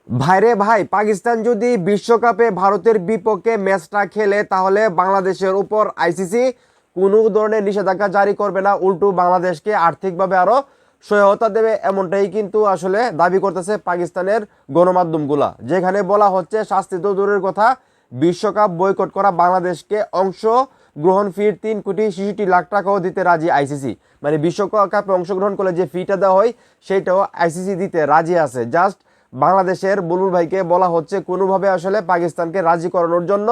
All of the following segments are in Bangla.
ভাইরে ভাই, পাকিস্তান যদি বিশ্বকাপে ভারতের বিপক্ষে ম্যাচটা খেলে তাহলে বাংলাদেশের উপর আইসিসি কোনো ধরনের নিষেধাজ্ঞা জারি করবে না, উল্টো বাংলাদেশকে আর্থিকভাবে আরো সহায়তা দেবে, এমনটাই কিন্তু আসলে দাবি করতেছে পাকিস্তানের গণমাধ্যমগুলা। যেখানে বলা হচ্ছে শাস্তি তো দূরের কথা, বিশ্বকাপ বয়কট করা বাংলাদেশকে অংশ গ্রহণ ফির 3,66,00,000 টাকাও দিতে রাজি আইসিসি। মানে বিশ্বকাপে অংশগ্রহণ করলে যে ফিটা দেওয়া হয় সেটাও আইসিসি দিতে রাজি আছে। জাস্ট বাংলাদেশের বুলবুল ভাইকে বলা হচ্ছে কোনোভাবে আসলে পাকিস্তানকে রাজি করানোর জন্য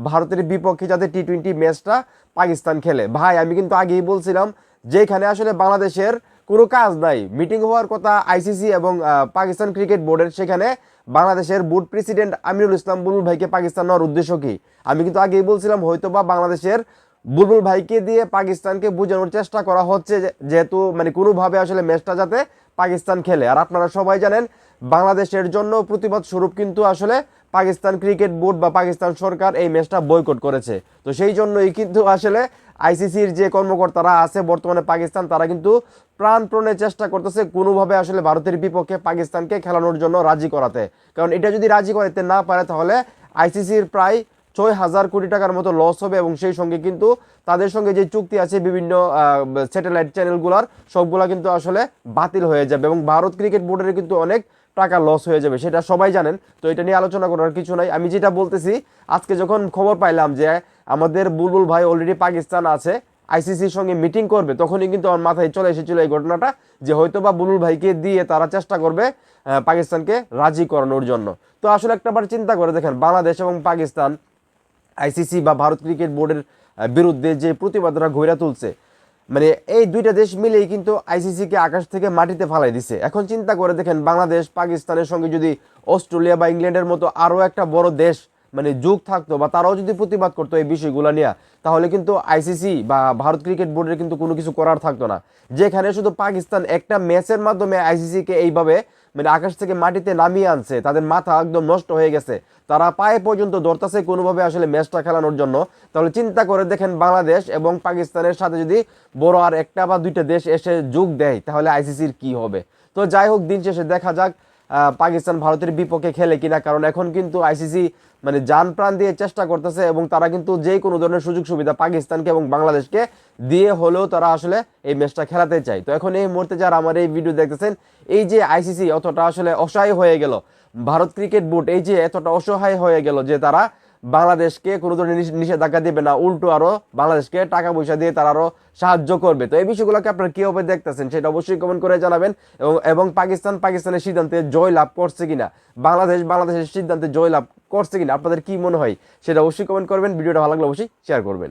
ভারতের বিপক্ষে যাতে টি-20 ম্যাচটা পাকিস্তান খেলে। ভাই আমি কিন্তু আগেই বলছিলাম যেখানে আসলে বাংলাদেশের কোনো কাজ নাই, মিটিং হওয়ার কথা আইসিসি এবং পাকিস্তান ক্রিকেট বোর্ডের, সেখানে বাংলাদেশের বোর্ড প্রেসিডেন্ট আমিনুল ইসলাম বুলবুল ভাইকে পাকিস্তান নেওয়ার উদ্দেশ্য কি? আমি কিন্তু আগেই বলছিলাম হয়তোবা বাংলাদেশের বুলবুল ভাইকে দিয়ে পাকিস্তানকে বোঝানোর চেষ্টা করা হচ্ছে যেহেতু মানে কোনোভাবে আসলে ম্যাচটা যাতে পাকিস্তান খেলে। আর আপনারা সবাই জানেন বাংলাদেশের জন্য প্রতিবাদ স্বরূপ কিন্তু আসলে পাকিস্তান ক্রিকেট বোর্ড বা পাকিস্তান সরকার এই ম্যাচটা বয়কট করেছে। তো সেই জন্যই কিন্তু আসলে আইসিসির যে কর্মকর্তারা আছে বর্তমানে পাকিস্তান, তারা কিন্তু প্রাণপণে চেষ্টা করতেছে কোনোভাবে আসলে ভারতের বিপক্ষে পাকিস্তানকে খেলানোর জন্য রাজি করাতে। কারণ এটা যদি রাজি করাতে না পারে তাহলে আইসিসির প্রায় 6,000 কোটি টাকার মতো লস হবে, এবং সেই সঙ্গে কিন্তু তাদের সঙ্গে যে চুক্তি আছে বিভিন্ন স্যাটেলাইট চ্যানেলগুলোর সবগুলা কিন্তু আসলে বাতিল হয়ে যাবে, এবং ভারত ক্রিকেট বোর্ডের কিন্তু অনেক টাকা লস হয়ে যাবে, সেটা সবাই জানেন। তো এটা নিয়ে আলোচনা করার কিছু নাই। আমি যেটা বলতেছি, আজকে যখন খবর পাইলাম যে আমাদের বুলবুল ভাই অলরেডি পাকিস্তান আছে, আইসিসির সঙ্গে মিটিং করবে, তখনই কিন্তু আমার মাথায় চলে এসেছিল এই ঘটনাটা যে হয়তোবা বুলবুল ভাইকে দিয়ে তারা চেষ্টা করবে পাকিস্তানকে রাজি করানোর জন্য। তো আসলে একটাবার চিন্তা করে দেখেন, বাংলাদেশ এবং পাকিস্তান আইসিসি বা ভারত ক্রিকেট বোর্ডের বিরুদ্ধে যে প্রতিবাদরা গড়ে তুলছে, মানে এই দুইটা দেশ মিলেই কিন্তু আইসিসিকে আকাশ থেকে মাটিতে ফালাই দিছে। এখন চিন্তা করে দেখেন, বাংলাদেশ পাকিস্তানের সঙ্গে যদি অস্ট্রেলিয়া বা ইংল্যান্ডের মতো আরও একটা বড় দেশ মানে যুগ থাকতো বা তারাও যদি প্রতিবাদ করতো এই বিষয়গুলো নিয়ে, তাহলে কিন্তু আইসিসি বা ভারত ক্রিকেট বোর্ডের কিন্তু কোনো কিছু করার থাকতো না। যেখানে শুধু পাকিস্তান একটা ম্যাচের মাধ্যমে আইসিসিকে এইভাবে মানে আকাশ থেকে মাটিতে নামিয়ে আনছে, তাদের মাথা একদম নষ্ট হয়ে গেছে, তারা পায়ে পর্যন্ত ধরতেছে কোনোভাবে আসলে ম্যাচটা খেলানোর জন্য। তাহলে চিন্তা করে দেখেন, বাংলাদেশ এবং পাকিস্তানের সাথে যদি বড় আর একটা বা দুইটা দেশ এসে যোগ দেয় তাহলে আইসিসির কি হবে? তো যাই হোক, দিন শেষে দেখা যাক পাকিস্তান ভারতের বিপক্ষে খেলে কিনা। কারণ এখন কিন্তু আইসিসি মানে জান প্রাণ দিয়ে চেষ্টা করতেছে, এবং তারা কিন্তু যে কোনো ধরনের সুযোগ সুবিধা পাকিস্তানকে এবং বাংলাদেশকে দিয়ে হলেও তারা আসলে এই ম্যাচটা খেলাতে চায়। তো এখন এই মুহূর্তে যারা আমার এই ভিডিও দেখতেছেন, এই যে আইসিসি অতটা আসলে অসহায় হয়ে গেল, ভারত ক্রিকেট বোর্ড এই যে এতটা অসহায় হয়ে গেল যে তারা বাংলাদেশকে কোনো ধরনের নিষেধাজ্ঞা দেবে না, উল্টো আরো বাংলাদেশকে টাকা পয়সা দিয়ে তারা আরো সাহায্য করবে। তো এই বিষয়গুলোকে আপনারা কিভাবে দেখতেছেন সেটা অবশ্যই কমেন্ট করে জানাবেন। এবং পাকিস্তানের সিদ্ধান্তে জয় লাভ করছে কিনা, বাংলাদেশের সিদ্ধান্তে জয় লাভ করছে কিনা, আপনাদের কি মনে হয় সেটা অবশ্যই কমেন্ট করবেন। ভিডিওটা ভালো লাগলে অবশ্যই শেয়ার করবেন।